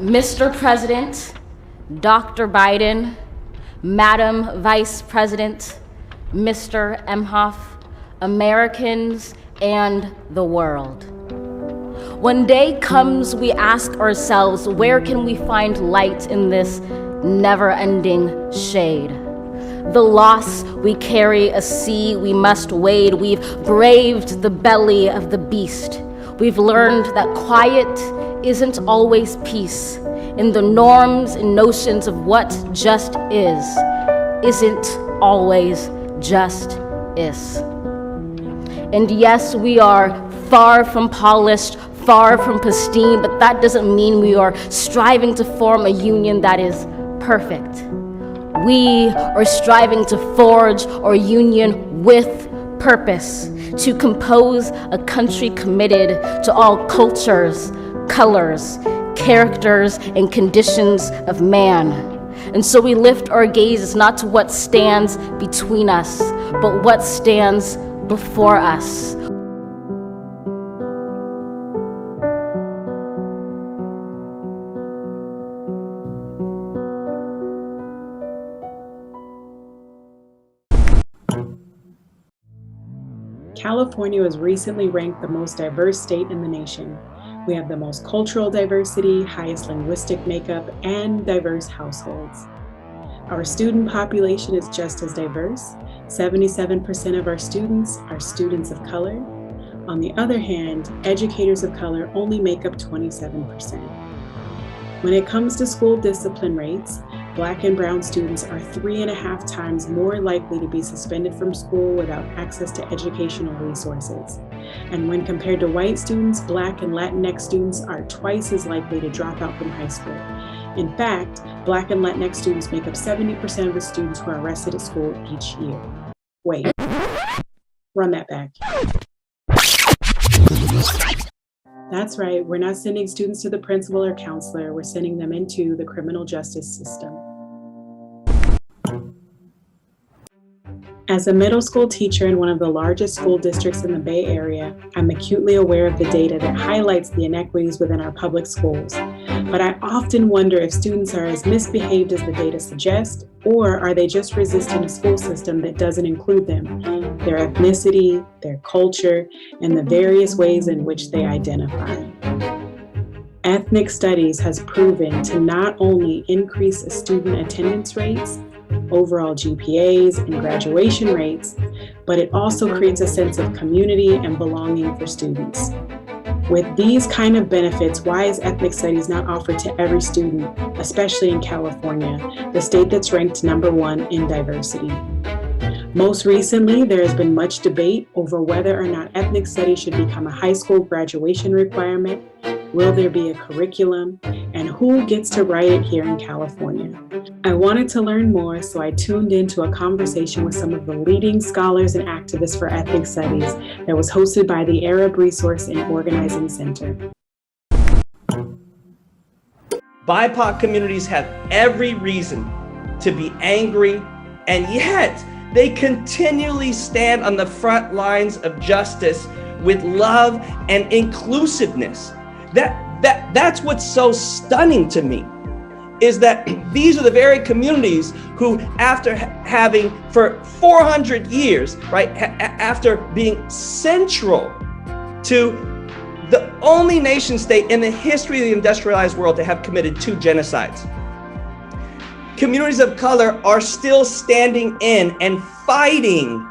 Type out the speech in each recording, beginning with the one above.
Mr. President, Dr. Biden, Madam Vice President, Mr. Emhoff, Americans, and the world. When day comes, we ask ourselves, where can we find light in this never-ending shade? The loss we carry, a sea we must wade. We've braved the belly of the beast. We've learned that quiet isn't always peace. In the norms and notions of what just isn't always just is. And yes, we are far from polished, far from pristine, but that doesn't mean we are striving to form a union that is perfect. We are striving to forge our union with purpose, to compose a country committed to all cultures, colors, characters, and conditions of man. And so we lift our gazes not to what stands between us, but what stands before us. California was recently ranked the most diverse state in the nation. We have the most cultural diversity, highest linguistic makeup, and diverse households. Our student population is just as diverse. 77% of our students are students of color. On the other hand, educators of color only make up 27%. When it comes to school discipline rates, Black and brown students are 3.5 times more likely to be suspended from school without access to educational resources. And when compared to white students, Black and Latinx students are twice as likely to drop out from high school. In fact, Black and Latinx students make up 70% of the students who are arrested at school each year. Wait, run that back. That's right, we're not sending students to the principal or counselor, we're sending them into the criminal justice system. As a middle school teacher in one of the largest school districts in the Bay Area, I'm acutely aware of the data that highlights the inequities within our public schools. But I often wonder if students are as misbehaved as the data suggest, or are they just resisting a school system that doesn't include them, their ethnicity, their culture, and the various ways in which they identify. Ethnic studies has proven to not only increase student attendance rates, overall GPAs, and graduation rates, but it also creates a sense of community and belonging for students. With these kind of benefits, why is ethnic studies not offered to every student, especially in California, the state that's ranked #1 in diversity? Most recently, there has been much debate over whether or not ethnic studies should become a high school graduation requirement. Will there be a curriculum? And who gets to write it here in California? I wanted to learn more, so I tuned into a conversation with some of the leading scholars and activists for ethnic studies that was hosted by the Arab Resource and Organizing Center. BIPOC communities have every reason to be angry, and yet they continually stand on the front lines of justice with love and inclusiveness. That's what's so stunning to me, is that these are the very communities who, after having for 400 years, right, after being central to the only nation state in the history of the industrialized world to have committed 2 genocides, communities of color are still standing in and fighting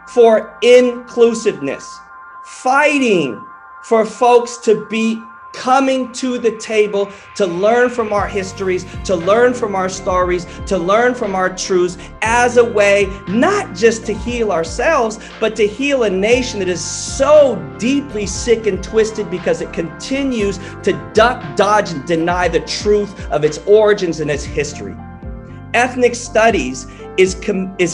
for inclusiveness, fighting for folks to be coming to the table to learn from our histories, to learn from our stories, to learn from our truths as a way not just to heal ourselves, but to heal a nation that is so deeply sick and twisted because it continues to duck, dodge, and deny the truth of its origins and its history. Ethnic studies is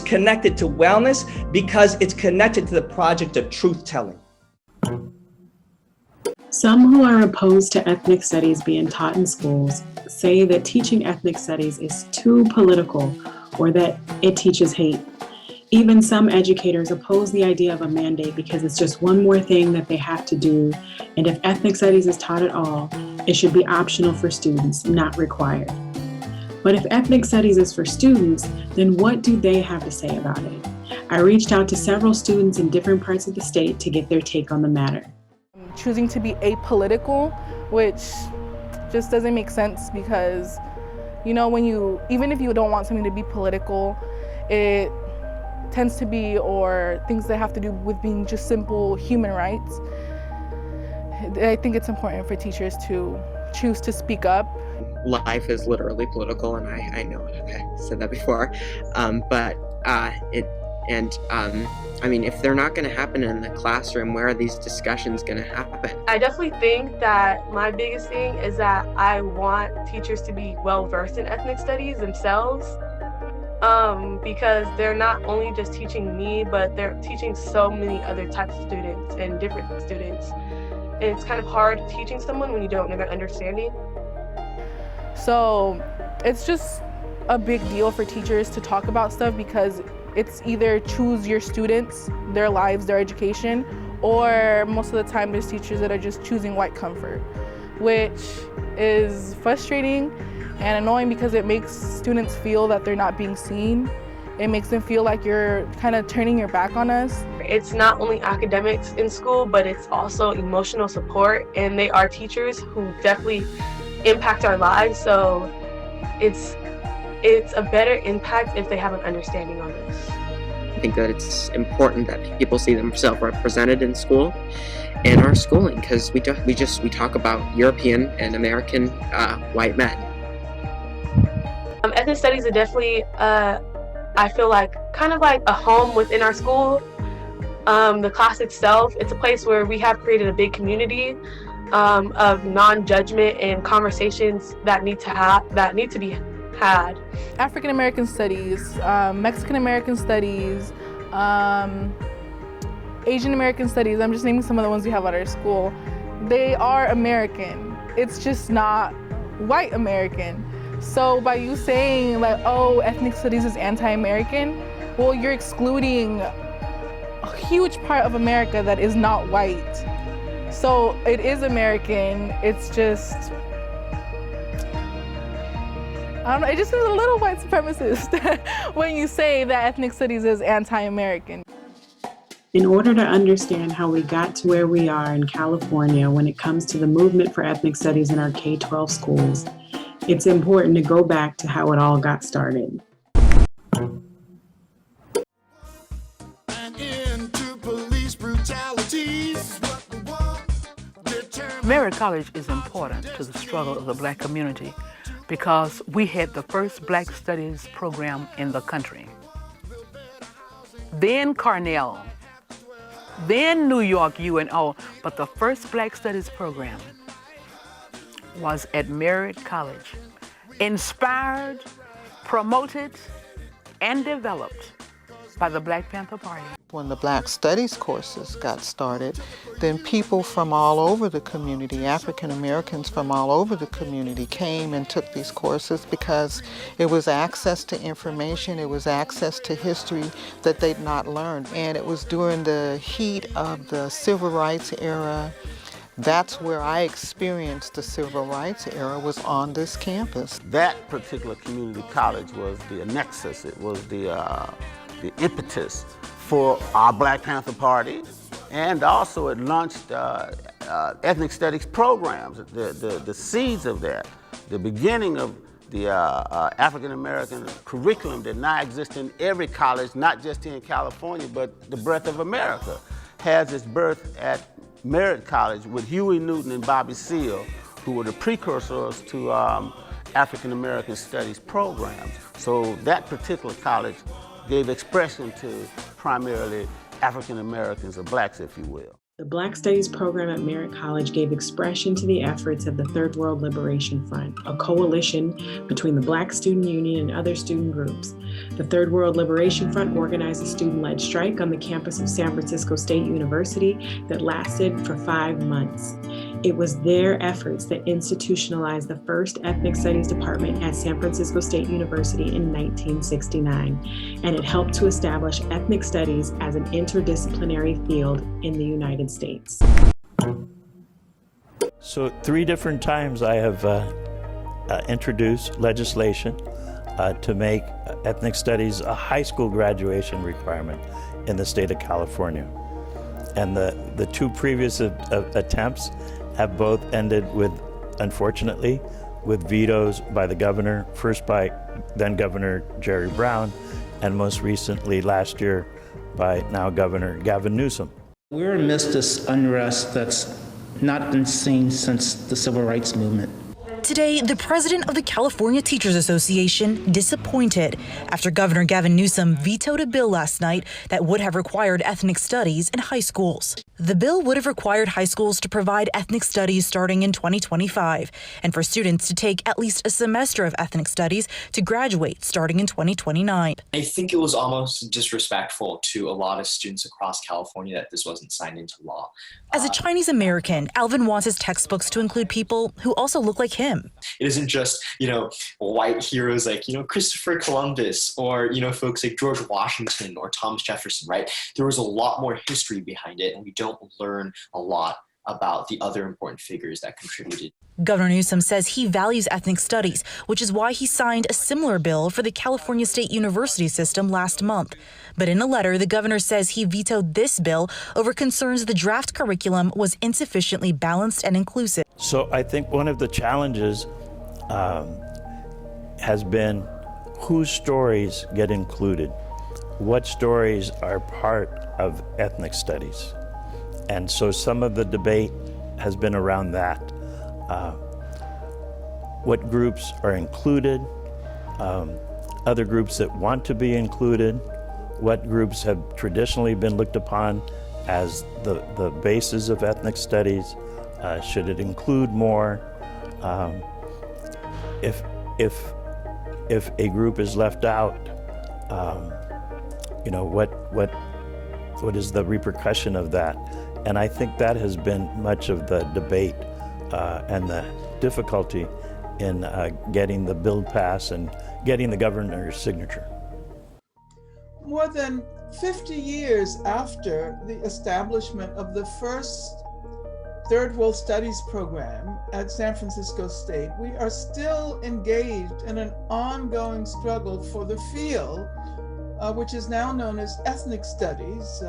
connected to wellness because it's connected to the project of truth-telling. Some who are opposed to ethnic studies being taught in schools say that teaching ethnic studies is too political or that it teaches hate. Even some educators oppose the idea of a mandate because it's just one more thing that they have to do. And if ethnic studies is taught at all, It should be optional for students, not required. But if ethnic studies is for students, then what do they have to say about it? I reached out to several students in different parts of the state to get their take on the matter. Choosing to be apolitical, which just doesn't make sense because, you know, even if you don't want something to be political, it tends to be, or things that have to do with being just simple human rights. I think it's important for teachers to choose to speak up. Life is literally political, and I know I said that before, I mean, if they're not going to happen in the classroom, where are these discussions going to happen? I definitely think that my biggest thing is that I want teachers to be well versed in ethnic studies themselves, because they're not only just teaching me, but they're teaching so many other types of students and different students. And it's kind of hard teaching someone when you don't know their understanding. So it's just a big deal for teachers to talk about stuff because it's either choose your students, their lives, their education, or most of the time there's teachers that are just choosing white comfort, which is frustrating and annoying because it makes students feel that they're not being seen. It makes them feel like you're kind of turning your back on us. It's not only academics in school, but it's also emotional support, and they are teachers who definitely impact our lives. So it's a better impact if they have an understanding on this. I think that it's important that people see themselves represented in school and our schooling, because we talk about European and American white men. Ethnic studies are definitely, I feel like, kind of like a home within our school. The class itself, it's a place where we have created a big community of non-judgment and conversations that need to be had. African American studies, Mexican American studies, Asian American studies, I'm just naming some of the ones we have at our school. They are American. It's just not white American. So by you saying like, oh, ethnic studies is anti-American, well, you're excluding a huge part of America that is not white. So it is American, it's just, I don't know, it just is a little white supremacist when you say that ethnic studies is anti-American. In order to understand how we got to where we are in California when it comes to the movement for ethnic studies in our K-12 schools, it's important to go back to how it all got started. Merit College is important to the struggle of the Black community because we had the first Black Studies program in the country. Then Cornell, then New York UNO, but the first Black Studies program was at Merit College, inspired, promoted, and developed by the Black Panther Party. When the Black Studies courses got started, then people from all over the community, African Americans from all over the community, came and took these courses because it was access to information, it was access to history that they'd not learned. And it was during the heat of the Civil Rights era. That's where I experienced the Civil Rights era, was on this campus. That particular community college was the nexus, it was the impetus for our Black Panther Party, and also it launched ethnic studies programs, the seeds of that, the beginning of the African American curriculum that now exists in every college, not just here in California, but the breadth of America, has its birth at Merit College with Huey Newton and Bobby Seale, who were the precursors to African American studies programs. So that particular college gave expression to primarily African Americans, or blacks, if you will. The Black Studies program at Merit College gave expression to the efforts of the Third World Liberation Front, a coalition between the Black Student Union and other student groups. The Third World Liberation Front organized a student-led strike on the campus of San Francisco State University that lasted for 5 months. It was their efforts that institutionalized the first ethnic studies department at San Francisco State University in 1969, and it helped to establish ethnic studies as an interdisciplinary field in the United States. So 3 different times I have introduced legislation to make ethnic studies a high school graduation requirement in the state of California. And the 2 previous attempts have both ended with, unfortunately, with vetoes by the governor, first by then Governor Jerry Brown, and most recently last year by now Governor Gavin Newsom. We're amidst this unrest that's not been seen since the Civil Rights Movement. Today, the president of the California Teachers Association disappointed after Governor Gavin Newsom vetoed a bill last night that would have required ethnic studies in high schools. The bill would have required high schools to provide ethnic studies starting in 2025, and for students to take at least a semester of ethnic studies to graduate starting in 2029. I think it was almost disrespectful to a lot of students across California that this wasn't signed into law. As a Chinese American, Alvin wants his textbooks to include people who also look like him. It isn't just, white heroes like, Christopher Columbus or, folks like George Washington or Thomas Jefferson, right? There was a lot more history behind it, and we don't learn a lot about the other important figures that contributed. Governor Newsom says he values ethnic studies, which is why he signed a similar bill for the California State University system last month. But in a letter, the governor says he vetoed this bill over concerns the draft curriculum was insufficiently balanced and inclusive. So I think one of the challenges has been whose stories get included, what stories are part of ethnic studies. And so some of the debate has been around that. What groups are included, other groups that want to be included, what groups have traditionally been looked upon as the basis of ethnic studies. Should it include more? If a group is left out, what is the repercussion of that? And I think that has been much of the debate and the difficulty in getting the bill passed and getting the governor's signature. More than 50 years after the establishment of the first Third World Studies program at San Francisco State, we are still engaged in an ongoing struggle for the field, which is now known as ethnic studies,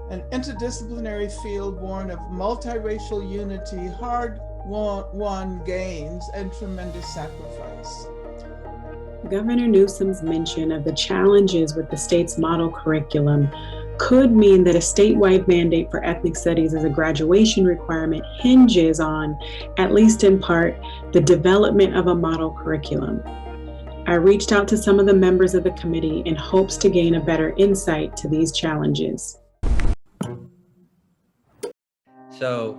an interdisciplinary field born of multiracial unity, hard-won gains, and tremendous sacrifice. Governor Newsom's mention of the challenges with the state's model curriculum could mean that a statewide mandate for ethnic studies as a graduation requirement hinges on, at least in part, the development of a model curriculum. I reached out to some of the members of the committee in hopes to gain a better insight to these challenges. So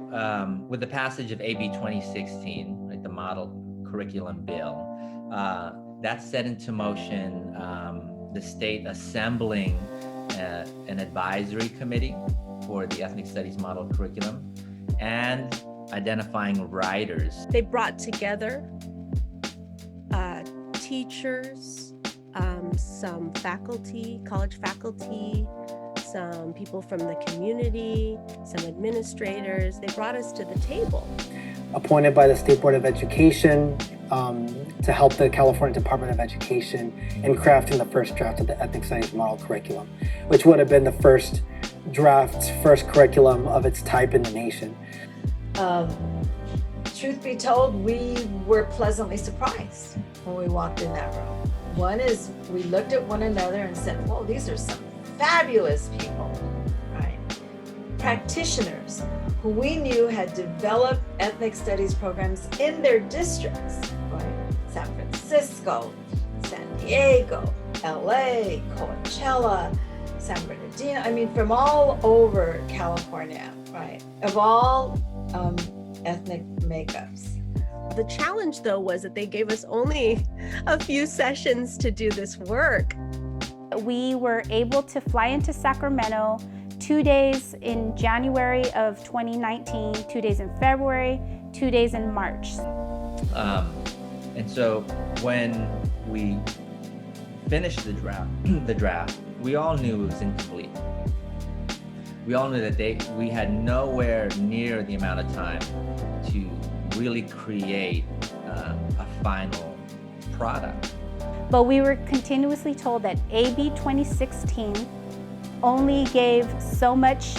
with the passage of AB 2016, like the model curriculum bill, that set into motion the state assembling an advisory committee for the ethnic studies model curriculum and identifying writers. They brought together teachers, some faculty, college faculty, some people from the community, some administrators. They brought us to the table. Appointed by the State Board of Education to help the California Department of Education in crafting the first draft of the ethnic studies model curriculum, which would have been the first curriculum of its type in the nation. Truth be told, we were pleasantly surprised when we walked in that room. One is we looked at one another and said, whoa, these are some fabulous people, right? Practitioners who we knew had developed ethnic studies programs in their districts, right? San Francisco, San Diego, LA, Coachella, San Bernardino, from all over California, right? Of all ethnic makeups. The challenge, though, was that they gave us only a few sessions to do this work. We were able to fly into Sacramento 2 days in January of 2019, 2 days in February, 2 days in March. And so when we finished the draft, we all knew it was incomplete. we all knew that we had nowhere near the amount of time to really create a final product. But we were continuously told that AB 2016 only gave so much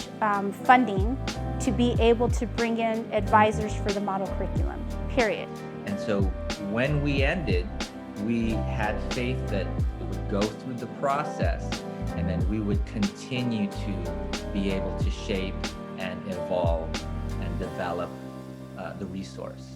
funding to be able to bring in advisors for the model curriculum, period. And so when we ended, we had faith that we would go through the process and then we would continue to be able to shape and evolve and develop the resource.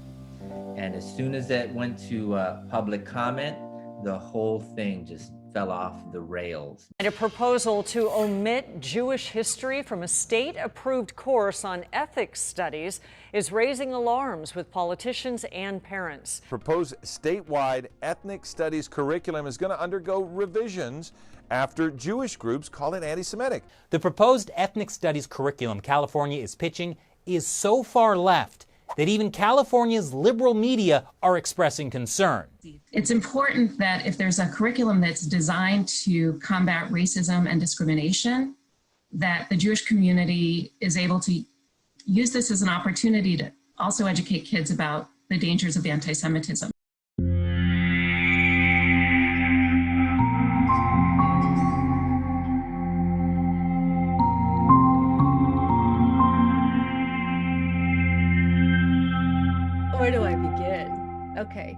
And as soon as it went to public comment, the whole thing just fell off the rails. And a proposal to omit Jewish history from a state-approved course on ethics studies is raising alarms with politicians and parents. Proposed statewide ethnic studies curriculum is going to undergo revisions after Jewish groups call it anti-Semitic. The proposed ethnic studies curriculum California is pitching is so far left that even California's liberal media are expressing concern. It's important that if there's a curriculum that's designed to combat racism and discrimination, that the Jewish community is able to use this as an opportunity to also educate kids about the dangers of anti-Semitism. Where do I begin? Okay.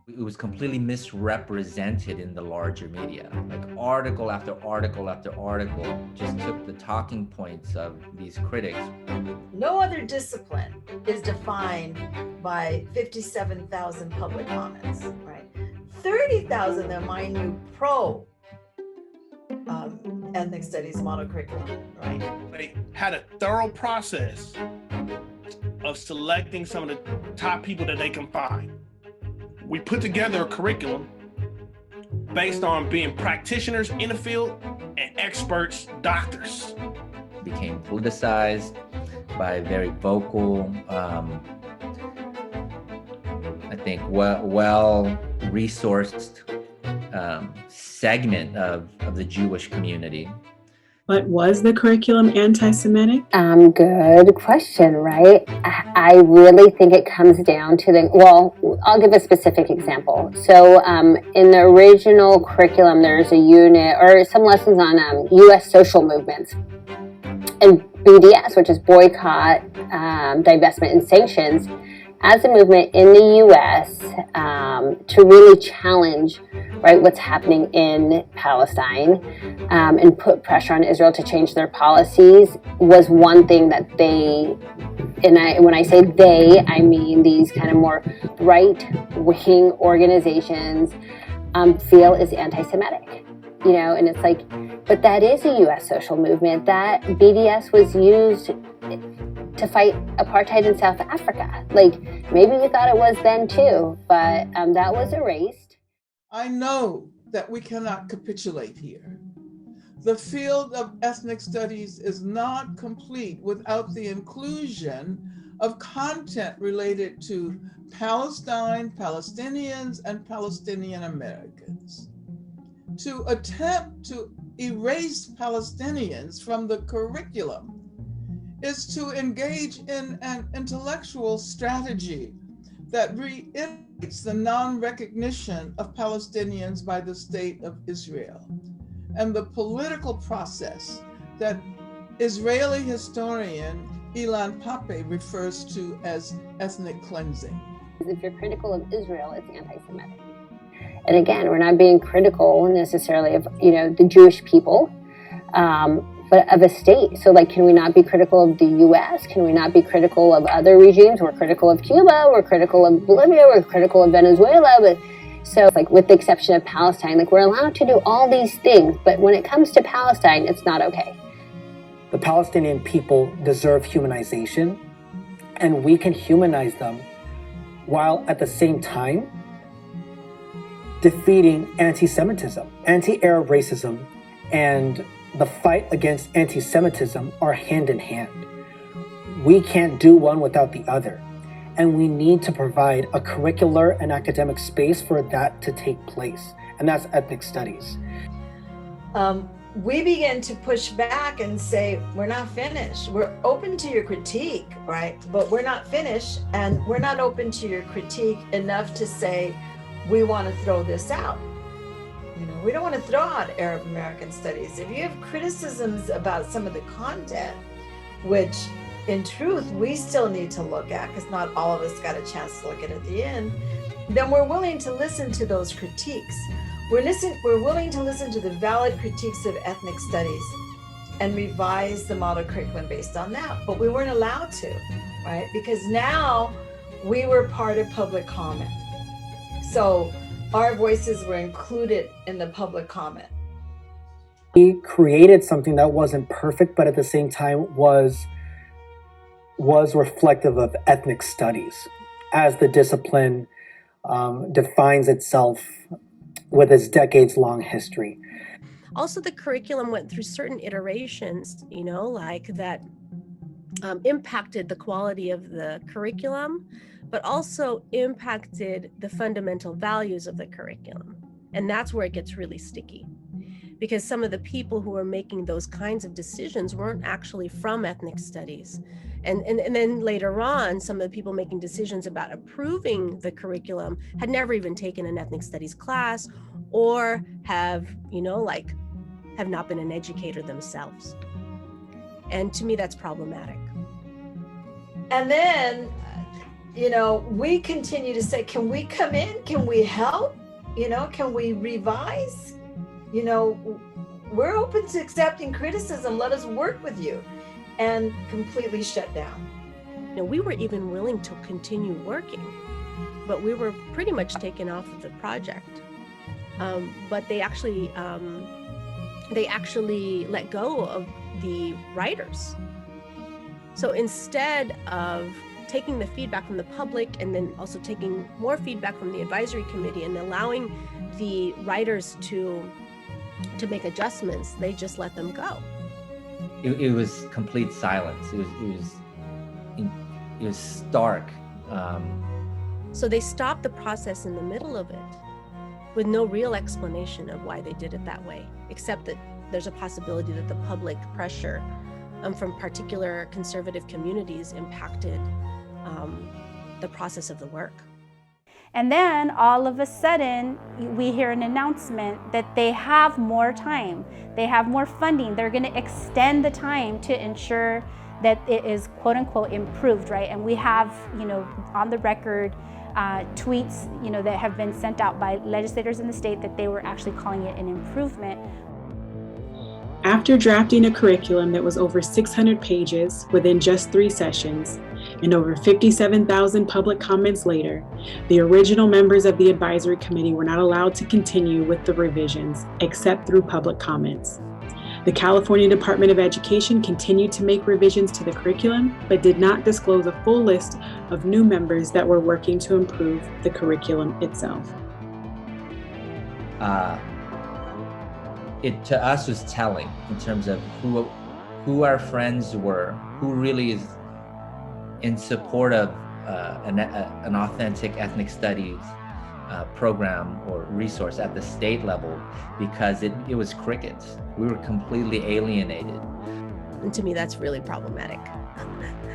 It was completely misrepresented in the larger media. Like article after article after article just took the talking points of these critics. No other discipline is defined by 57,000 public comments, right? 30,000 of them, mind you, pro ethnic studies model curriculum, right? They had a thorough process of selecting some of the top people that they can find. We put together a curriculum based on being practitioners in the field and experts, doctors. Became politicized by very vocal, I think, well-resourced segment of the Jewish community. But was the curriculum anti-Semitic? Good question, right? I really think it comes down to I'll give a specific example. So in the original curriculum, there's a unit or some lessons on U.S. social movements. And BDS, which is boycott, divestment, and sanctions, as a movement in the U.S. To really challenge, right, what's happening in Palestine and put pressure on Israel to change their policies was one thing that they, when I say they, I mean these kind of more right-wing organizations feel is anti-Semitic. You know, and it's like, but that is a U.S. social movement. That BDS was used to fight apartheid in South Africa. Like, maybe we thought it was then too, but that was erased. I know that we cannot capitulate here. The field of ethnic studies is not complete without the inclusion of content related to Palestine, Palestinians, and Palestinian Americans. To attempt to erase Palestinians from the curriculum is to engage in an intellectual strategy that reiterates the non-recognition of Palestinians by the state of Israel and the political process that Israeli historian Ilan Pappé refers to as ethnic cleansing. If you're critical of Israel, it's anti-Semitic. And again, we're not being critical necessarily of, the Jewish people, but of a state. So can we not be critical of the US? Can we not be critical of other regimes? We're critical of Cuba, we're critical of Bolivia, we're critical of Venezuela. But so with the exception of Palestine, we're allowed to do all these things, but when it comes to Palestine, it's not okay. The Palestinian people deserve humanization, and we can humanize them while at the same time defeating anti-Semitism. Anti-Arab racism and the fight against anti-Semitism are hand in hand. We can't do one without the other, and we need to provide a curricular and academic space for that to take place, and that's ethnic studies. we begin to push back and say, we're not finished. We're open to your critique, right? But we're not finished, and we're not open to your critique enough to say, we want to throw this out. You know, we don't want to throw out Arab American studies. If you have criticisms about some of the content, which in truth, we still need to look at, because not all of us got a chance to look at the end, then we're willing to listen to those critiques. We're willing to listen to the valid critiques of ethnic studies and revise the model curriculum based on that. But we weren't allowed to, right? Because now we were part of public comment. So our voices were included in the public comment. We created something that wasn't perfect, but at the same time was reflective of ethnic studies as the discipline defines itself with its decades-long history. Also, the curriculum went through certain iterations, you know, like that impacted the quality of the curriculum, but also impacted the fundamental values of the curriculum. And that's where it gets really sticky, because some of the people who were making those kinds of decisions weren't actually from ethnic studies. And then later on, some of the people making decisions about approving the curriculum had never even taken an ethnic studies class, or have, you know, like, have not been an educator themselves. And to me, that's problematic. And then, you know, we continue to say, can we come in? Can we help? You know, can we revise? You know, we're open to accepting criticism. Let us work with you. And completely shut down. You know, we were even willing to continue working, but we were pretty much taken off of the project. But they actually let go of the writers. So instead of taking the feedback from the public and then also taking more feedback from the advisory committee and allowing the writers to make adjustments, they just let them go. It was complete silence. It was stark. So they stopped the process in the middle of it with no real explanation of why they did it that way, except that there's a possibility that the public pressure from particular conservative communities impacted the process of the work. And then all of a sudden, we hear an announcement that they have more time. They have more funding. They're going to extend the time to ensure that it is quote unquote improved, right? And we have, you know, on the record, tweets, you know, that have been sent out by legislators in the state that they were actually calling it an improvement. After drafting a curriculum that was over 600 pages within just 3 sessions, and over 57,000 public comments later, the original members of the advisory committee were not allowed to continue with the revisions except through public comments. The California Department of Education continued to make revisions to the curriculum, but did not disclose a full list of new members that were working to improve the curriculum itself. It to us was telling in terms of who our friends were, who really is in support of an authentic ethnic studies program or resource at the state level, because it was crickets. We were completely alienated. And to me, that's really problematic.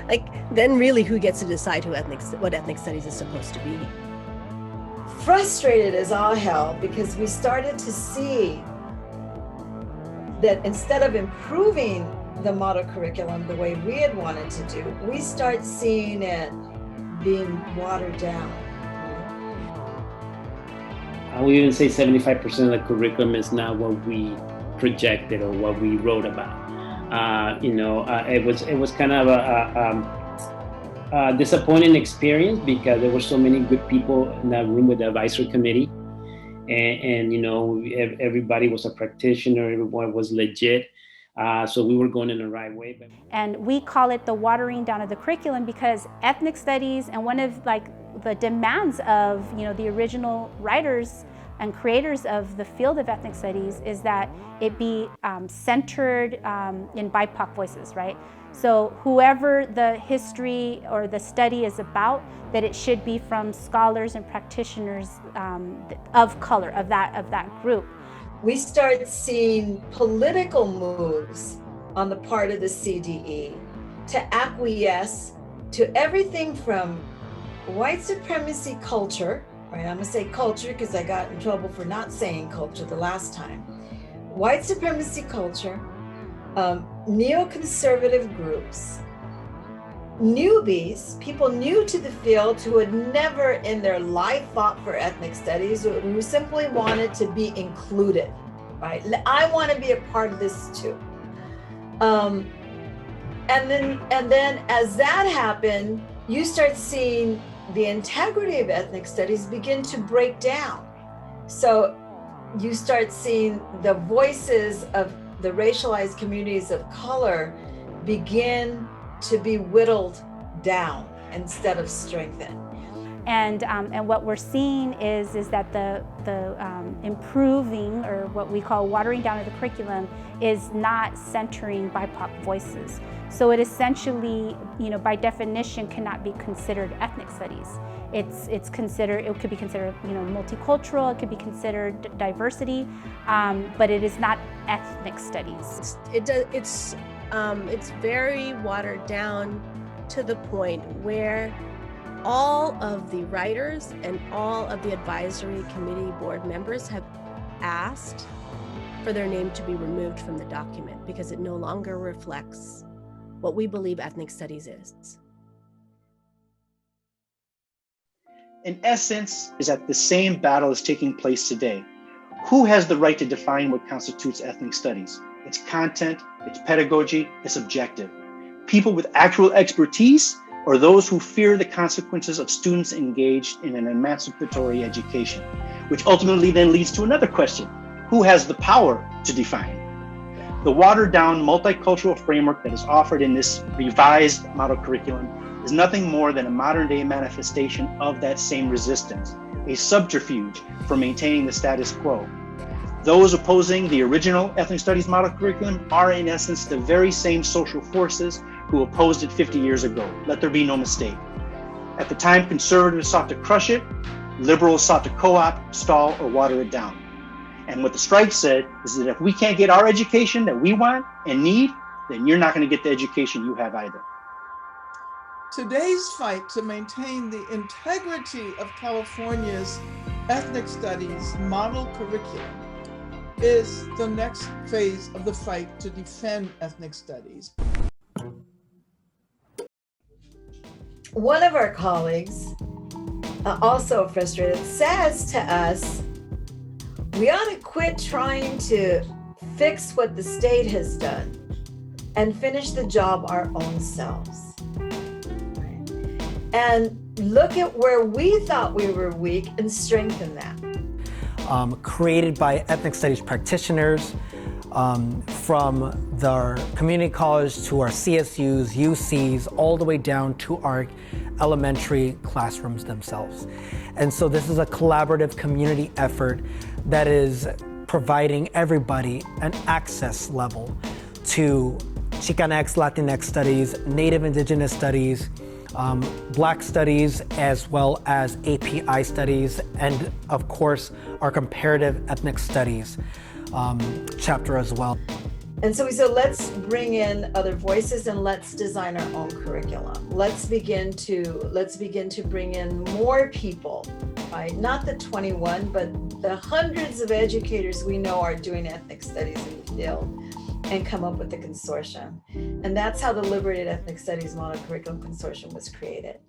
Like, then really who gets to decide what ethnic studies is supposed to be? Frustrated as all hell, because we started to see that instead of improving the model curriculum the way we had wanted to do, we start seeing it being watered down. I would even say 75% of the curriculum is not what we projected or what we wrote about. It was kind of a disappointing experience, because there were so many good people in that room with the advisory committee. And everybody was a practitioner, everyone was legit. So we were going in the right way. And we call it the watering down of the curriculum, because ethnic studies, and one of the demands of the original writers and creators of the field of ethnic studies is that it be centered in BIPOC voices, right? So whoever the history or the study is about, that it should be from scholars and practitioners of color, of that group. we start seeing political moves on the part of the CDE to acquiesce to everything from white supremacy culture, right? I'm gonna say culture because I got in trouble for not saying culture the last time. White supremacy culture, neoconservative groups, newbies, people new to the field who had never in their life fought for ethnic studies, who simply wanted to be included, right? I want to be a part of this too. And then as that happened, you start seeing the integrity of ethnic studies begin to break down. So you start seeing the voices of the racialized communities of color begin to be whittled down instead of strengthened. And what we're seeing is that the improving, or what we call watering down of the curriculum, is not centering BIPOC voices. So it essentially, by definition, cannot be considered ethnic studies. It could be considered, multicultural. It could be considered diversity, but it is not ethnic studies. It's very watered down to the point where all of the writers and all of the advisory committee board members have asked for their name to be removed from the document because it no longer reflects what we believe ethnic studies is. In essence, is that the same battle is taking place today. Who has the right to define what constitutes ethnic studies? Its content, its pedagogy, its objective. People with actual expertise, or those who fear the consequences of students engaged in an emancipatory education, which ultimately then leads to another question. Who has the power to define? The watered-down multicultural framework that is offered in this revised model curriculum is nothing more than a modern-day manifestation of that same resistance, a subterfuge for maintaining the status quo. Those opposing the original ethnic studies model curriculum are in essence the very same social forces who opposed it 50 years ago. Let there be no mistake. At the time conservatives sought to crush it, liberals sought to co-opt, stall, or water it down. And what the strike said is that if we can't get our education that we want and need, then you're not going to get the education you have either. Today's fight to maintain the integrity of California's ethnic studies model curriculum is the next phase of the fight to defend ethnic studies. One of our colleagues, also frustrated, says to us, we ought to quit trying to fix what the state has done and finish the job our own selves. Right? And look at where we thought we were weak and strengthen that. Created by ethnic studies practitioners, from the community college to our CSUs, UCs, all the way down to our elementary classrooms themselves. And so this is a collaborative community effort that is providing everybody an access level to Chicanx, Latinx studies, Native Indigenous studies, Black studies, as well as API studies, and of course, our comparative ethnic studies chapter as well. And so we said, let's bring in other voices and let's design our own curriculum. Let's begin to bring in more people, right? Not the 21, but the hundreds of educators we know are doing ethnic studies in the field, and come up with the consortium. And that's how the Liberated Ethnic Studies Model Curriculum Consortium was created.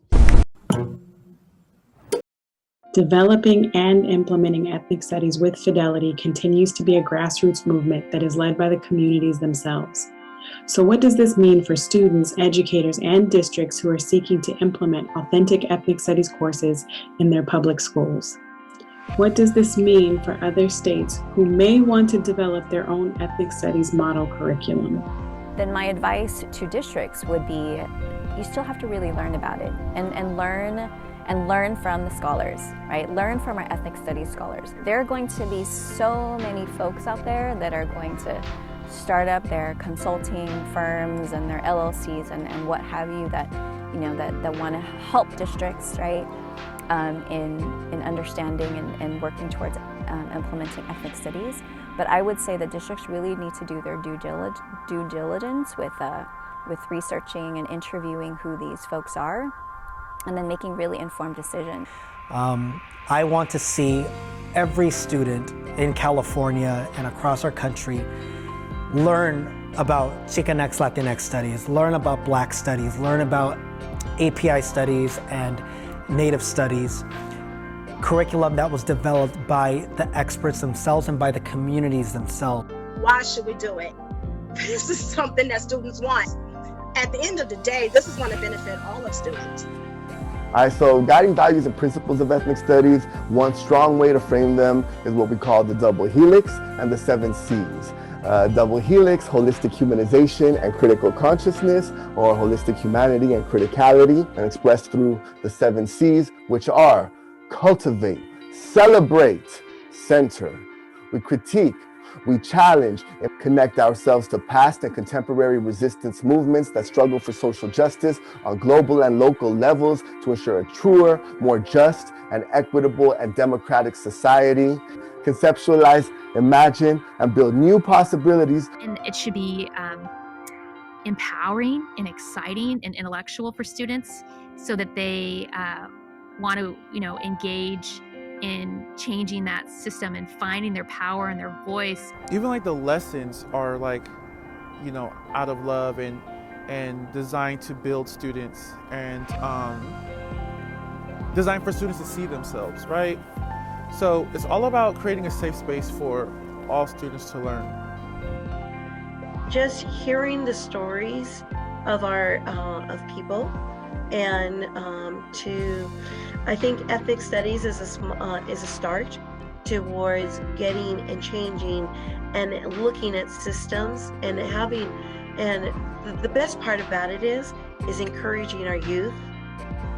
Developing and implementing ethnic studies with Fidelity continues to be a grassroots movement that is led by the communities themselves. So what does this mean for students, educators, and districts who are seeking to implement authentic ethnic studies courses in their public schools? What does this mean for other states who may want to develop their own ethnic studies model curriculum? Then my advice to districts would be, you still have to really learn about it and learn from the scholars, right? Learn from our ethnic studies scholars. There are going to be so many folks out there that are going to start up their consulting firms and their LLCs and what have you that want to help districts, right? In understanding and working towards implementing ethnic studies. But I would say that districts really need to do their due diligence with researching and interviewing who these folks are, and then making really informed decisions. I want to see every student in California and across our country learn about Chicanx Latinx studies, learn about Black studies, learn about API studies and Native studies, curriculum that was developed by the experts themselves and by the communities themselves. Why should we do it? This is something that students want. At the end of the day, this is going to benefit all of students. All right, so guiding values and principles of ethnic studies, one strong way to frame them is what we call the double helix and the 7 C's. Double helix, holistic humanization and critical consciousness, or holistic humanity and criticality, and expressed through the 7 C's, which are cultivate, celebrate, center. We critique, we challenge and connect ourselves to past and contemporary resistance movements that struggle for social justice on global and local levels to ensure a truer, more just and equitable and democratic society. Conceptualize, imagine, and build new possibilities. And it should be empowering and exciting and intellectual for students so that they want to, engage in changing that system and finding their power and their voice. Even like the lessons are out of love and designed to build students and designed for students to see themselves, right? So it's all about creating a safe space for all students to learn. Just hearing the stories of our of people, and I think ethnic studies is a start towards getting and changing and looking at systems and having, and the best part about it is encouraging our youth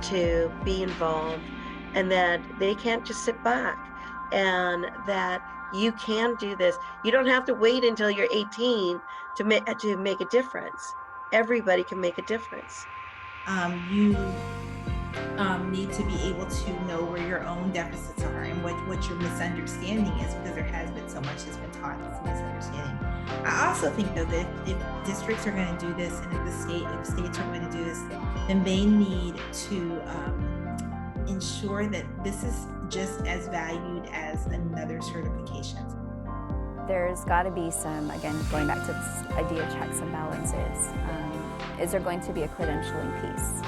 to be involved, and that they can't just sit back, and that you can do this. You don't have to wait until you're 18 to make a difference. Everybody can make a difference. You need to be able to know where your own deficits are and what your misunderstanding is, because there has been so much that's been taught that's misunderstanding. I also think though that if districts are going to do this, and if states are going to do this, then they need to ensure that this is just as valued as another certification. There's got to be some, again, going back to this idea of checks and balances. Is there going to be a credentialing piece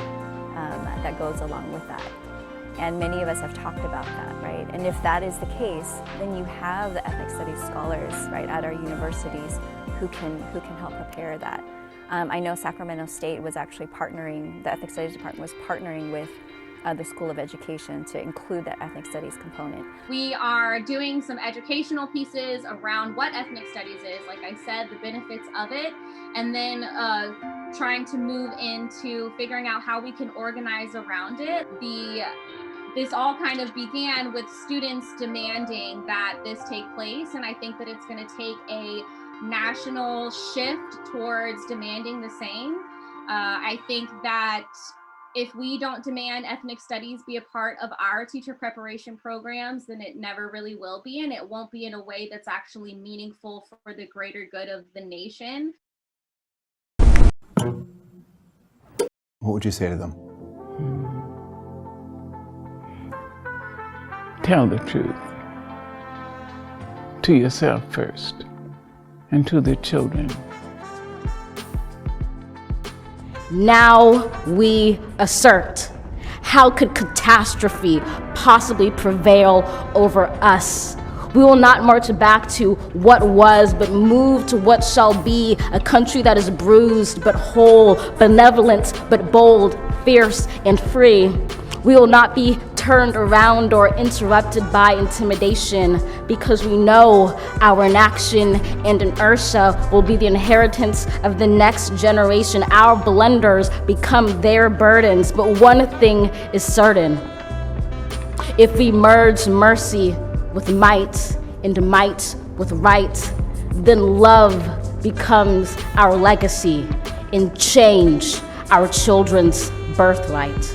that goes along with that? And many of us have talked about that, right? And if that is the case, then you have the ethnic studies scholars, right, at our universities who can help prepare that. I know Sacramento State was actually partnering, the Ethnic Studies Department was partnering with the School of Education to include that ethnic studies component. We are doing some educational pieces around what ethnic studies is, like I said, the benefits of it, and then trying to move into figuring out how we can organize around it. This all kind of began with students demanding that this take place, and I think that it's going to take a national shift towards demanding the same. I think that if we don't demand ethnic studies be a part of our teacher preparation programs, then it never really will be, and it won't be in a way that's actually meaningful for the greater good of the nation. What would you say to them? Tell the truth to yourself first and to the children. Now we assert. How could catastrophe possibly prevail over us? We will not march back to what was, but move to what shall be, a country that is bruised but whole, benevolent but bold, fierce and free. We will not be turned around or interrupted by intimidation, because we know our inaction and inertia will be the inheritance of the next generation. Our blunders become their burdens, but one thing is certain. If we merge mercy with might and might with right, then love becomes our legacy and change our children's birthright.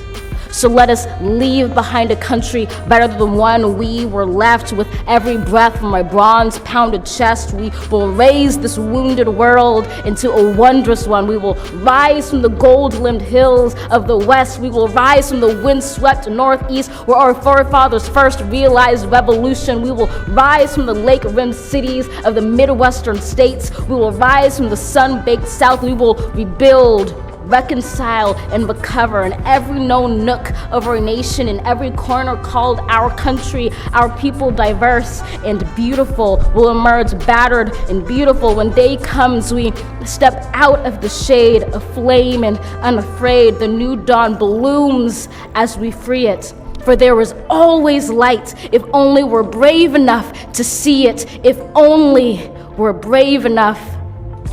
So let us leave behind a country better than the one we were left. With every breath from my bronze-pounded chest, we will raise this wounded world into a wondrous one. We will rise from the gold-limbed hills of the west. We will rise from the wind-swept northeast, where our forefathers first realized revolution. We will rise from the lake-rimmed cities of the Midwestern states. We will rise from the sun-baked south. We will rebuild, reconcile, and recover in every known nook of our nation, in every corner called our country. Our people, diverse and beautiful, will emerge battered and beautiful. When day comes, we step out of the shade, aflame and unafraid. The new dawn blooms as we free it. For there is always light, if only we're brave enough to see it, if only we're brave enough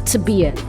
to be it.